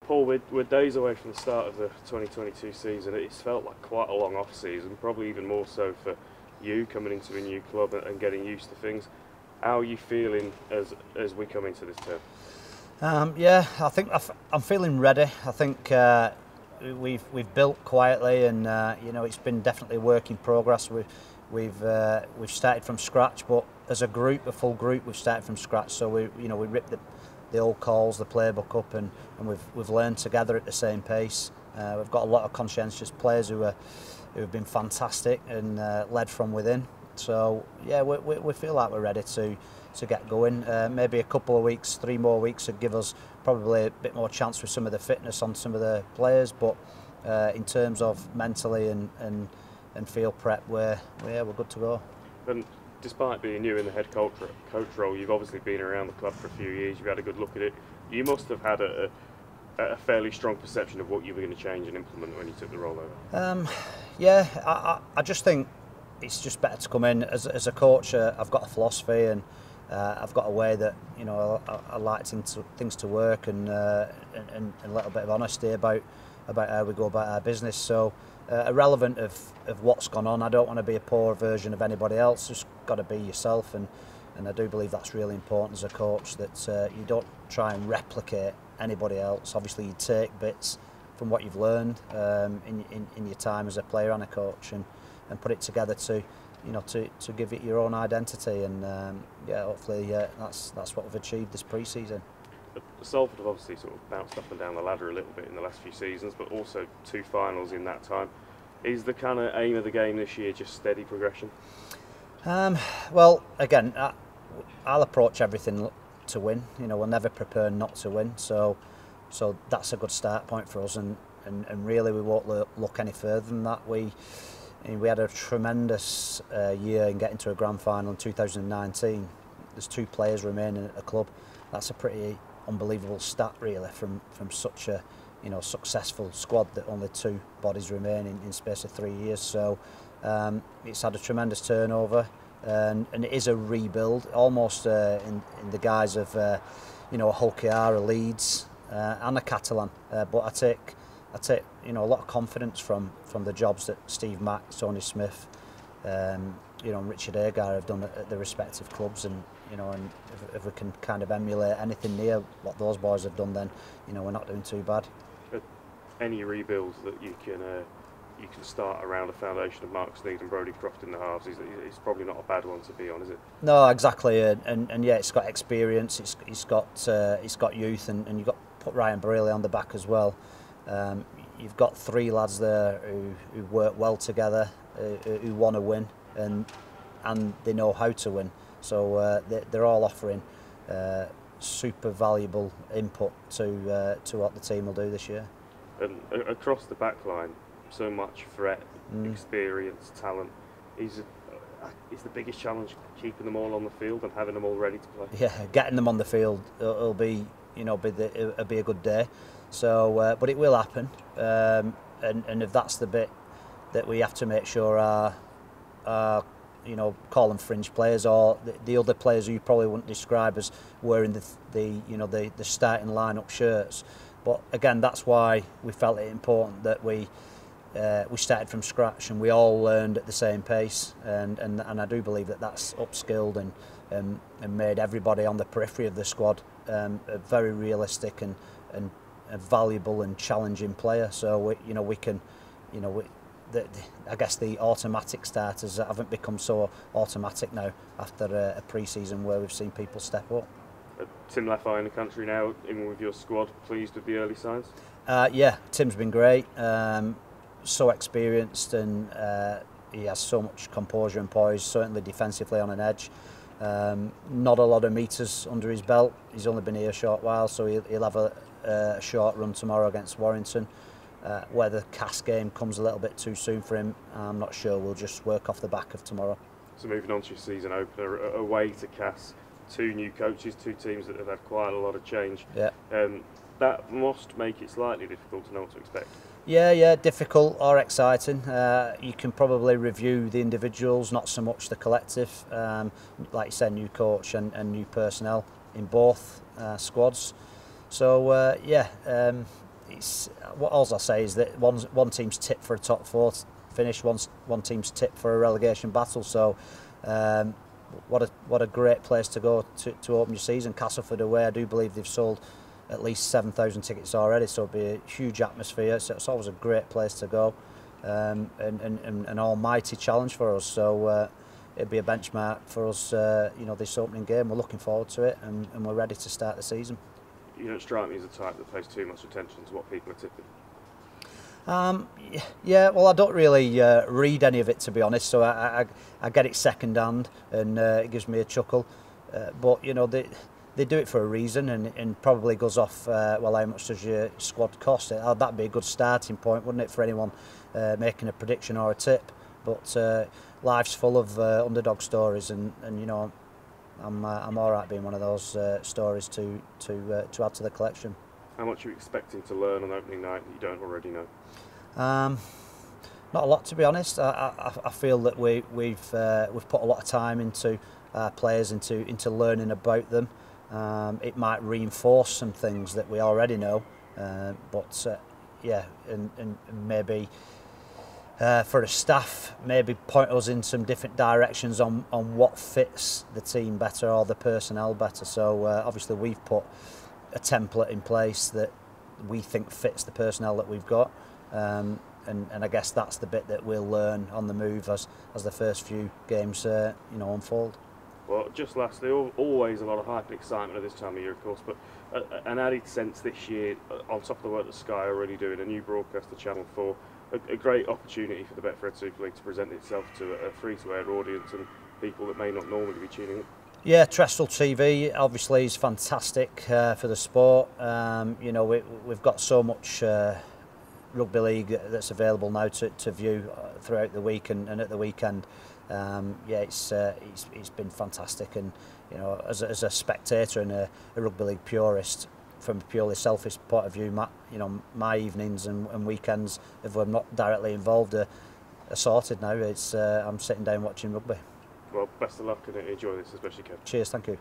Paul, we're days away from the start of the 2022 season. It's felt like quite a long off-season, probably even more so for you coming into a new club and getting used to things. How are you feeling as we come into this term? Yeah, I think I'm feeling ready. I think we've built quietly, and it's been definitely a work in progress. We've started from scratch, but as a group, a full group, we've started from scratch. So we ripped the old calls, the playbook up, and we've learned together at the same pace. We've got a lot of conscientious players who have been fantastic and led from within. So yeah, we feel like we're ready to get going. Maybe a couple of weeks, 3 more weeks would give us probably a bit more chance with some of the fitness on some of the players. But in terms of mentally and field prep, we're good to go. And despite being new in the head coach role, you've obviously been around the club for a few years. You've had a good look at it. You must have had a fairly strong perception of what you were going to change and implement when you took the role over. Yeah, I just think it's just better to come in as a coach. I've got a philosophy, and I've got a way that I like things to work, and a little bit of honesty about how we go about our business. So irrelevant of what's gone on, I don't want to be a poor version of anybody else. Just got to be yourself, and I do believe that's really important as a coach, that you don't try and replicate anybody else. Obviously, you take bits from what you've learned in your time as a player and a coach, and put it together to give it your own identity. And hopefully that's what we've achieved this pre-season. Salford have obviously sort of bounced up and down the ladder a little bit in the last few seasons, but also 2 finals in that time. Is the kind of aim of the game this year just steady progression? Well, again, I'll approach everything to win. We'll never prepare not to win. So that's a good start point for us, and really we won't look any further than that. We had a tremendous year in getting to a grand final in 2019. There's 2 players remaining at the club. That's a pretty unbelievable stat, really, from such a successful squad, that only 2 bodies remain in space of 3 years. So it's had a tremendous turnover, and it is a rebuild, almost in the guise of a Hull KR, a Leeds, and a Catalan. But I take a lot of confidence from the jobs that Steve Mack, Tony Smith, and Richard Agar have done at the respective clubs, and if we can kind of emulate anything near what those boys have done, then we're not doing too bad. But any rebuilds that you can start around a foundation of Mark Sneed and Brodie Croft in the halves, it's probably not a bad one to be on, is it? No, exactly, and yeah, it's got experience, it's got youth, and you've got put Ryan Bareilles on the back as well. You've got 3 lads there who work well together, who want to win, and they know how to win. So they're all offering super valuable input to what the team will do this year. And across the back line, so much threat, experience, talent. Is the biggest challenge keeping them all on the field and having them all ready to play? Yeah, getting them on the field, it'll be a good day. So, but it will happen, and if that's the bit that we have to make sure are call them fringe players, or the other players who you probably wouldn't describe as wearing the starting lineup shirts. But again, that's why we felt it important that we started from scratch, and we all learned at the same pace, and I do believe that that's upskilled and made everybody on the periphery of the squad a very realistic and a valuable and challenging player. So we can I guess the automatic starters haven't become so automatic now after a pre-season where we've seen people step up. Tim Lafay in the country now, in with your squad, pleased with the early signs? Yeah, Tim's been great, so experienced, and he has so much composure and poise, certainly defensively on an edge. Not a lot of metres under his belt. He's only been here a short while, so he'll have a short run tomorrow against Warrington. Whether the Cass game comes a little bit too soon for him, I'm not sure. We'll just work off the back of tomorrow. So moving on to your season opener, away to Cass, 2 new coaches, 2 teams that have had quite a lot of change. Yeah. That must make it slightly difficult to know what to expect. Yeah, difficult or exciting. You can probably review the individuals, not so much the collective. Like you said, new coach and new personnel in both squads. So it's what all I'll say is that one team's tipped for a top 4 finish, one team's tipped for a relegation battle. So what a great place to go to open your season. Castleford away, I do believe they've sold at least 7,000 tickets already, so it'll be a huge atmosphere. So it's always a great place to go, and an almighty challenge for us. So it'll be a benchmark for us, this opening game. We're looking forward to it, and we're ready to start the season. You don't strike me as a type that pays too much attention to what people are tipping. Yeah, well, I don't really read any of it, to be honest, so I get it second hand, and it gives me a chuckle. But they do it for a reason, and probably goes off, well, how much does your squad cost? That'd be a good starting point, wouldn't it, for anyone making a prediction or a tip? But life's full of underdog stories, and I'm all right being one of those stories to add to the collection. How much are you expecting to learn on opening night that you don't already know? Not a lot, to be honest. I feel that we've put a lot of time into our players, into learning about them. It might reinforce some things that we already know, but maybe for the staff, maybe point us in some different directions on what fits the team better or the personnel better. So obviously we've put a template in place that we think fits the personnel that we've got, and I guess that's the bit that we'll learn on the move as the first few games unfold. Well, just lastly, always a lot of hype and excitement at this time of year, of course, but an added sense this year, on top of the work that Sky are already doing, a new broadcaster, Channel 4, a great opportunity for the Betfred Super League to present itself to a free-to-air audience and people that may not normally be tuning in. Yeah, terrestrial TV obviously is fantastic for the sport. We've got so much rugby league that's available now to view throughout the week and at the weekend. It's been fantastic, and as a spectator and a rugby league purist, from a purely selfish point of view, my evenings and weekends, if I'm not directly involved, are sorted now. I'm sitting down watching rugby. Well, best of luck and enjoy this as best you can. Cheers, thank you.